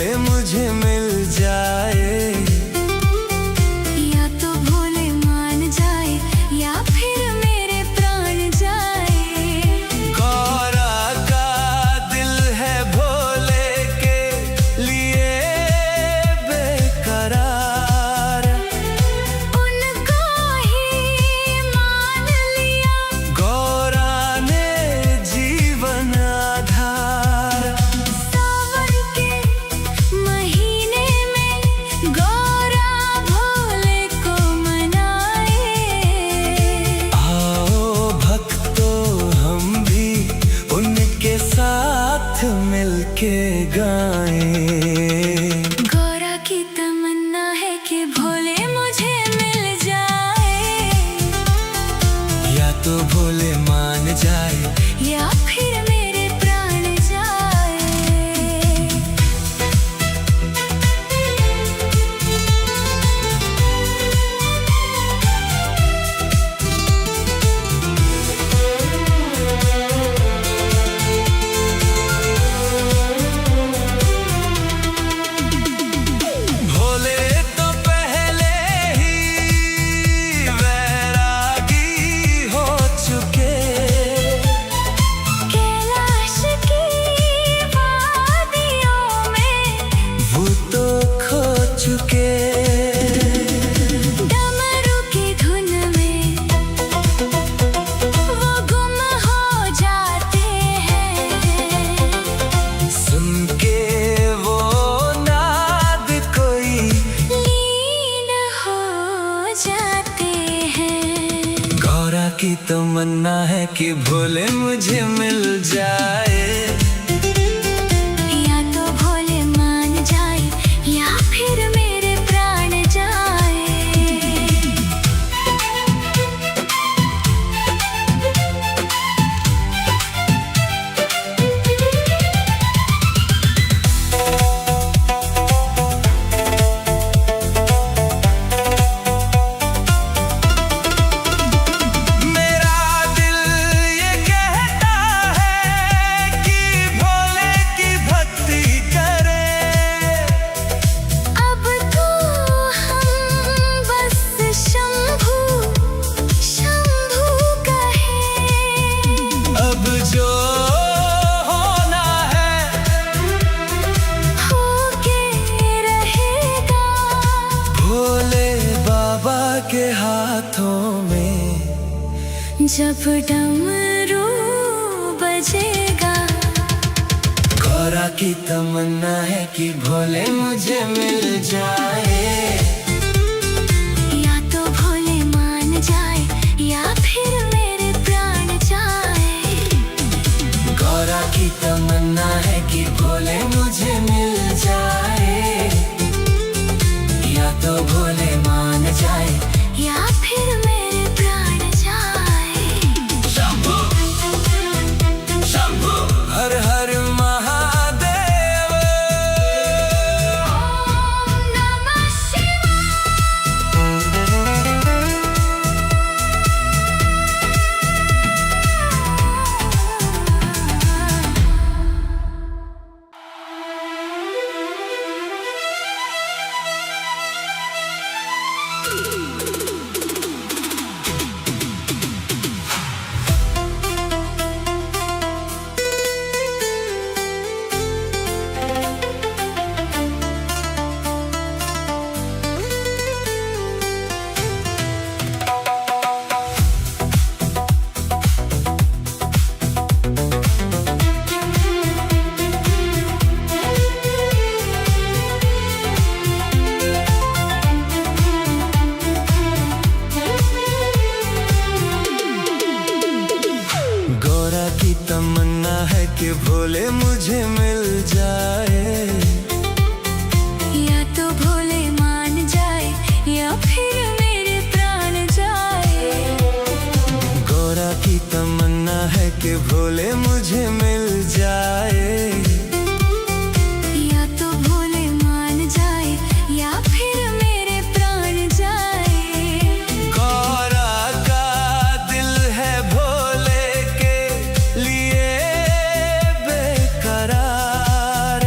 भोले मुझे मिल जाए। या तो भोले मान जाए या फिर मेरे प्राण जाए। गौरा का दिल है भोले के लिए बेकरार, उनको ही मान लिया गौरा ने जीवन आधार। सावन के महीने में गौरा भोले को मनाए। आओ भक्तों हम भी उनके साथ मिलके गाएं। गौरा की तमन्ना है कि भोले मुझे मिल जाए। या तो भोले मान जाए या फिर मेरे प्राण जाए। भोले तो पहले ही वैरागी हो चुके, कैलाश की वादियों में वो तो खो चुके। डमरू की धुन में वो गुम हो जाते हैं। सुन के वो नाद कोई लीन हो जाते हैं। गौरा की तमन्ना है कि भोले मुझे मिल जाए। या तो भोले मान जाए या फिर मेरे प्राण जाए। मेरा दिल ये कहता है कि भोले की भक्ति करें। अब तो हम बस शंभू शंभू कहें। अब जो होना है होके रहेगा भोले बाबा के हाथों में। जब डमरू बजेगा। गौरा की तमन्ना है कि भोले मुझे मिल जाए। या तो भोले मान जाए या फिर मेरे प्राण जाए। गौरा की तमन्ना है कि भोले मुझे मिल जाए। या तो भोले मान जाए या फिर मेरे प्राण जाए। शंभू शंभू हर हर महादेव। ओम नमः शिवाय। गौरा की तमन्ना है कि भोले मुझे मिल जाए। या तो भोले मान जाए या फिर मेरे प्राण जाए। गौरा की तमन्ना है कि भोले मुझे मिल जाए। या तो भोले मान जाए या फिर मेरे प्राण जाए। गौरा का दिल है भोले के लिए बेकरार,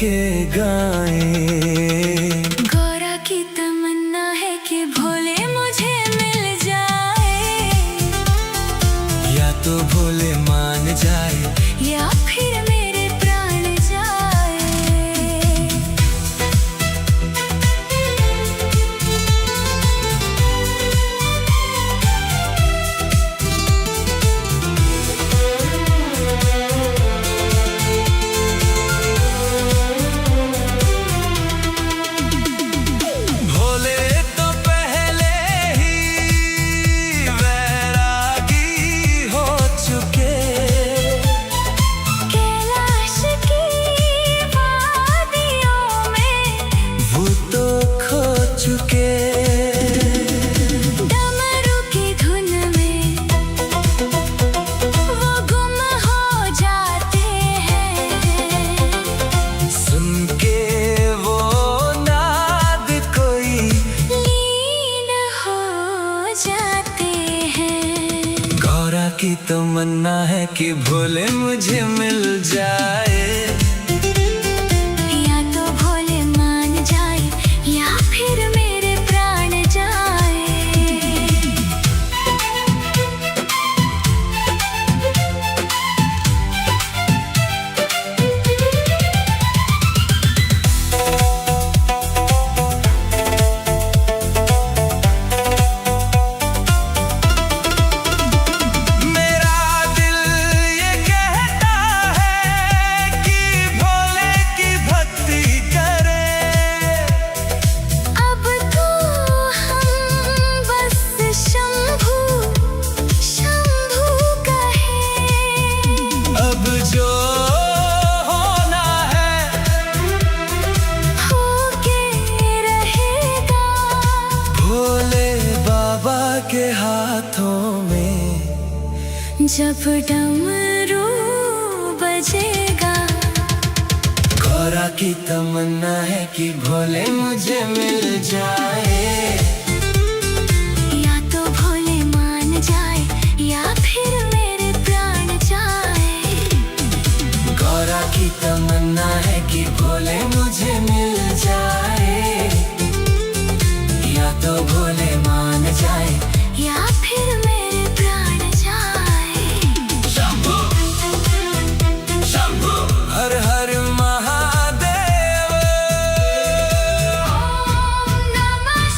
मिलके गाएं। गौरा की तमन्ना है कि भोले मुझे मिल जाए, या तो भोले मान जाए या फिर मेरे प्राण जाए। भोले तो पहले ही वैरागी हो चुके, कैलाश की वादियों में वो तो खो चुके। डमरू की धुन में वो गुम हो जाते हैं, सुन के वो नाद कोई लीन हो जाते हैं। गौरा की तमन्ना है कि भोले मुझे मिल जाए, या तो भोले मान जाए या फिर मेरे प्राण जाए। मेरा दिल ये कहता है कि भोले की भक्ति करें। अब तो हम बस शंभू शंभू कहें। अब जो होना है होके रहेगा, भोले बाबा के हाथों में। जब डमरू बजेगा। गौरा की तमन्ना है कि भोले मुझे मिल जाए, या तो भोले मान जाए या फिर मेरे प्राण जाए। गौरा की तमन्ना है कि भोले मुझे मिल जाए, या तो भोले मान जाए या फिर मेरे प्राण जाए। शंभू शंभू हर हर महादेव। ओम नमः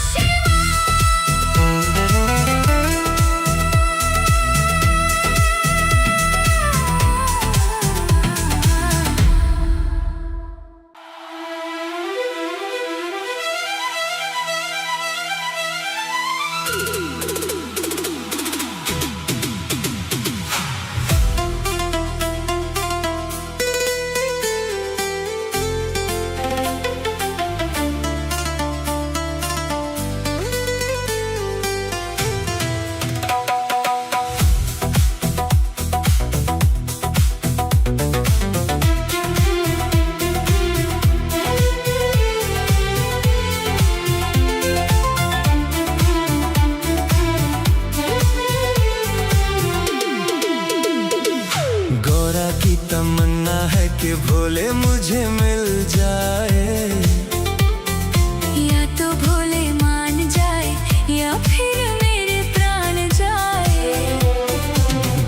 गौरा की तमन्ना है कि भोले मुझे मिल जाए, या तो भोले मान जाए या फिर मेरे प्राण जाए।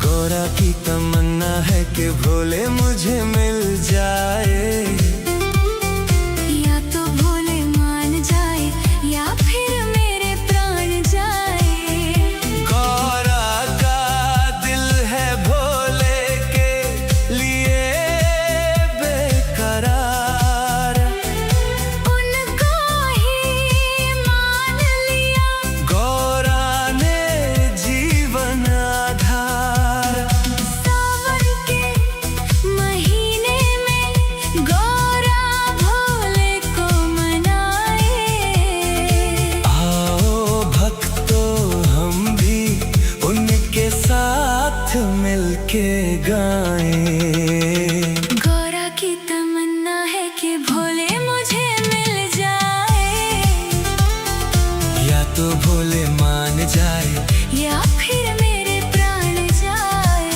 गौरा की तमन्ना है कि भोले मुझे मिल जाए, या तो भोले मान जाए या फिर मेरे प्राण जाए। गौरा का दिल है भोले के लिए बेकरार, उनको ही मान लिया। गौरा ने जीवन आधार। सावन के महीने में गौरा भोले को मनाए। आओ भक्तों हम भी उनके साथ मिलके गाएं। गौरा की तमन्ना है कि भोले मुझे मिल जाए, या तो भोले मान जाए या फिर मेरे प्राण जाए।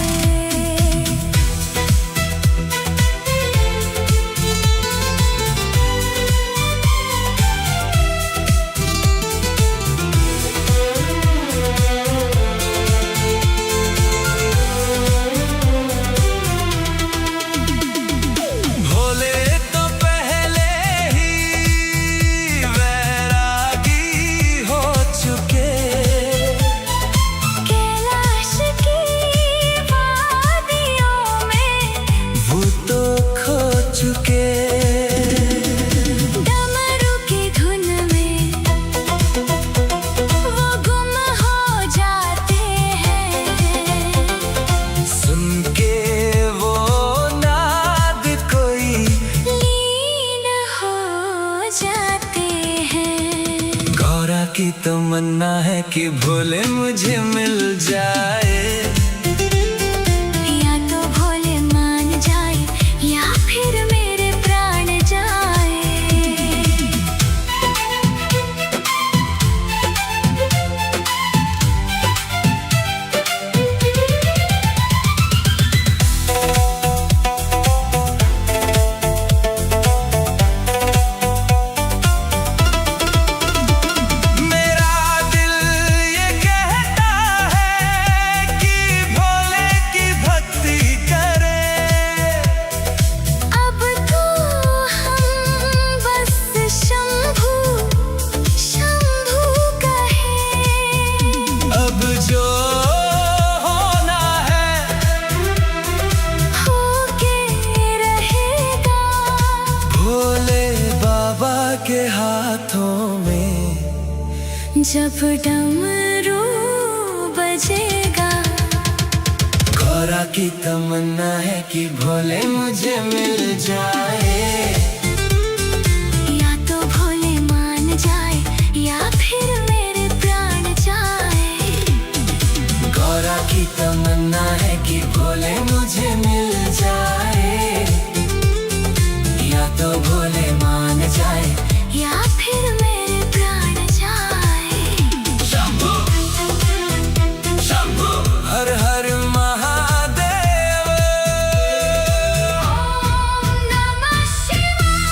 तमन्ना है कि भोले मुझे मिल जाए। या तो भोले मान जाए या फिर मेरे प्राण जाए। के हाथों में जब डमरू बजेगा। गौरा की तमन्ना है कि भोले मुझे मिल जाए। या तो भोले मान जाए या फिर मेरे प्राण जाए। गौरा की तमन्ना है कि भोले मुझे मिल जाए। या तो भोले मान जाए या फिर मेरे प्राण जाए। शंभू शंभू हर हर महादेव। ओम नमः शिवाय।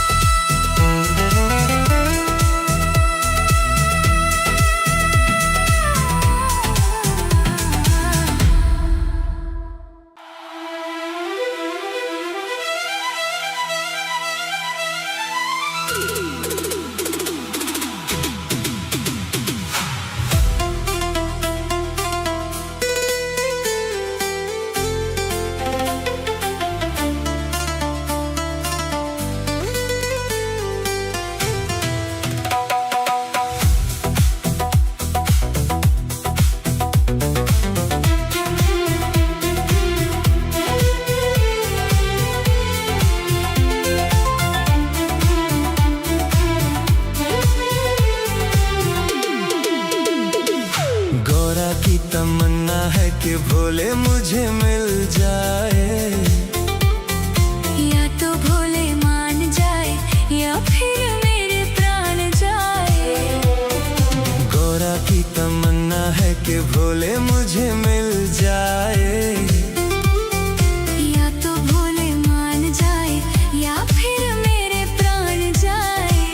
तमन्ना है कि भोले मुझे मिल जाए। या तो भोले मान जाए या फिर मेरे प्राण जाए। गौरा की तमन्ना है कि भोले मुझे मिल जाए। या तो भोले मान जाए या फिर मेरे प्राण जाए।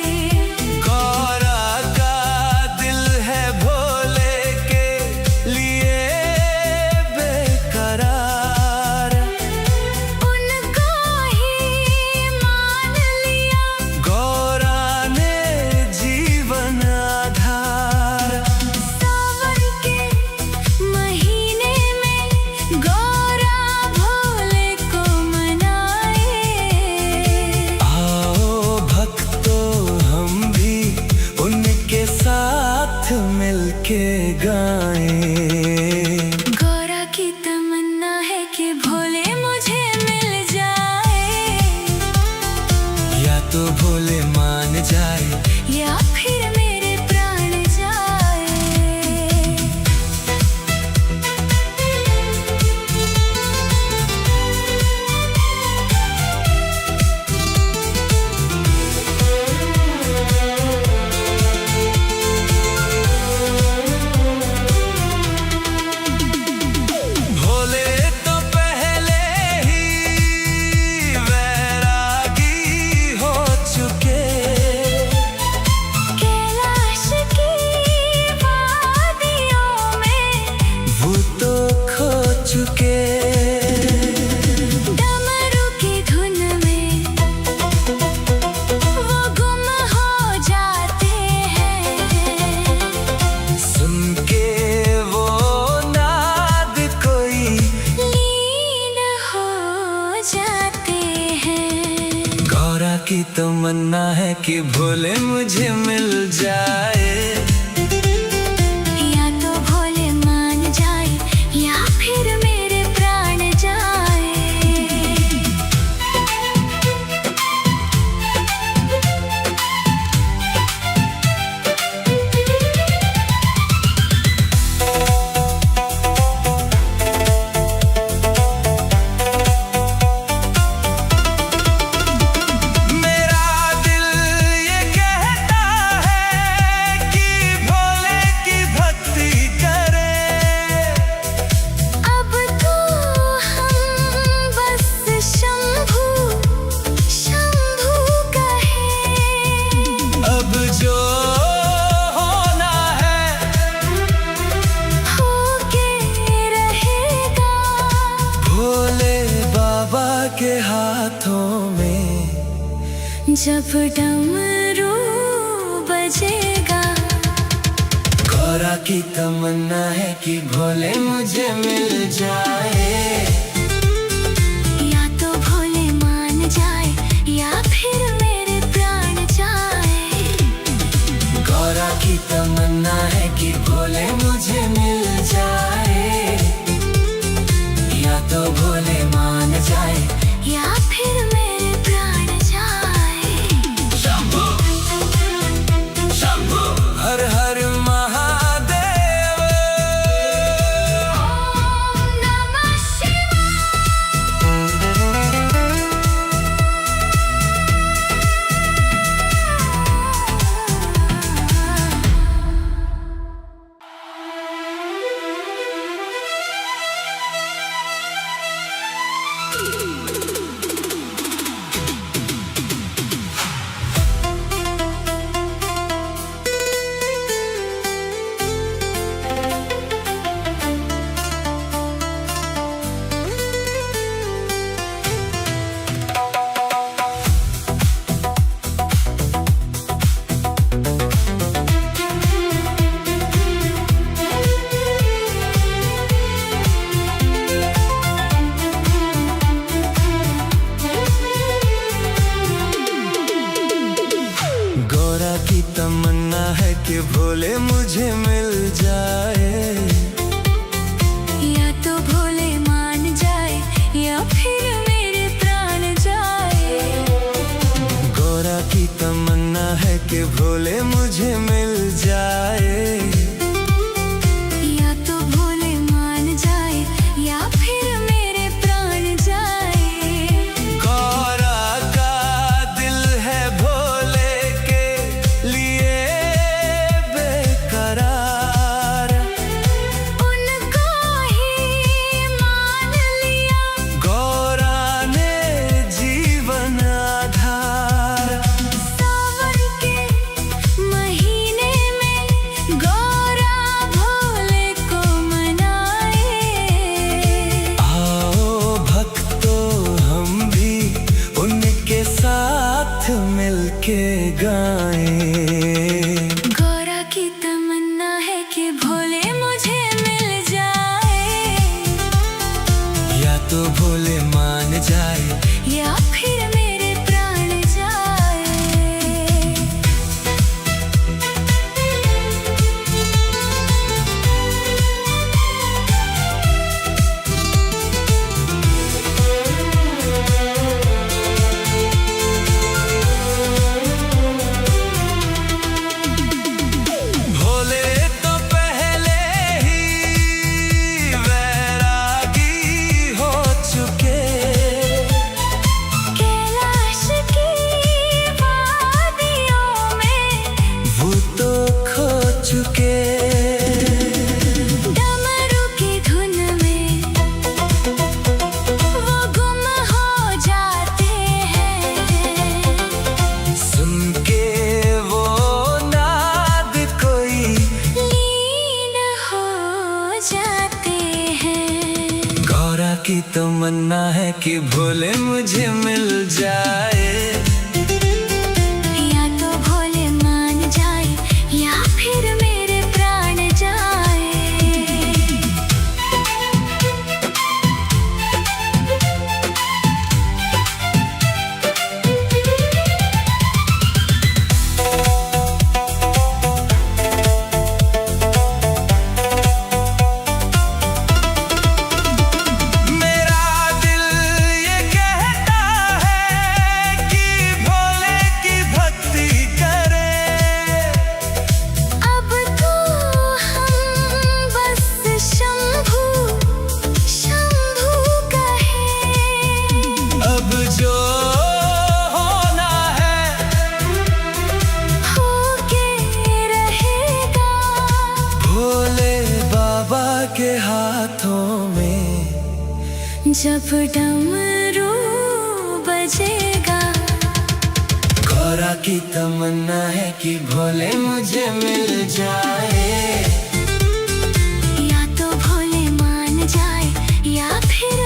गौरा का दिल है भोले के लिए बेकरार। उनको ही मान लिया गौरा ने जीवन आधार। सावन के महीने में गौरा भोले को मनाए। आओ भक्तों हम भी उनके साथ मिलके गाएं। गौरा की तमन्ना है कि भोले मुझे मिल जाए। या तो भोले मान जाए या फिर मेरे प्राण जाए। भोले तो पहले ही वैरागी हो चुके। कैलाश की वादियों में वो तो खो चुके। डमरू की धुन में वो गुम हो जाते हैं। सुन के वो नाद कोई लीन हो जाते हैं। गौरा की तमन्ना है कि भोले मुझे मिल जाए। या तो भोले मान जाए या फिर मेरे प्राण जाए। के हाथों में। जब डमरू बजेगा, गौरा की तमन्ना है कि भोले मुझे मिल जाए। या तो भोले मान जाए या फिर मेरे प्राण जाए। गौरा की तमन्ना है कि भोले मुझे मिल जाए। या तो भोले मान जाए या फिर मेरे प्राण जाए। शंभू शंभू हर हर महादेव। ओम नमः गौरा की तमन्ना है कि भोले मुझे मिल जाए। या तो भोले मान जाए या फिर मेरे प्राण जाए। गौरा की तमन्ना है कि भोले मुझे मिल जाए। या तो भोले मान जाए या फिर मेरे प्राण जाए। गौरा का दिल है भोले के लिए बेकरार। उनको ही मान लिया, गौरा ने जीवन आधार। सावन के महीने में गौरा भोले को मनाए। आओ भक्तों हम भी उनके साथ मिलके गाएं। गौरा की तमन्ना है कि भोले मुझे मिल जाए। या तो भोले मान जाए या फिर मेरे प्राण जाए। भोले तो पहले ही वैरागी हो चुके। कैलाश की वादियों में वो तो खो चुके। डमरू की धुन में वो गुम हो जाते हैं। सुन के वो नाद कोई लीन हो जाते हैं। गौरा की तमन्ना है कि भोले मुझे मिल जाए। या तो भोले मान जाए या फिर मेरे प्राण जाए। मेरा दिल ये कहता है कि भोले की भक्ति करे। अब तो हम बस शंभू शंभू कहें। अब जो होना है होके रहेगा। भोले बाबा के हाथों में। जब डमरू बजेगा, गौरा की तमन्ना है कि भोले मुझे मिल जाए। या तो भोले मान जाए या फिर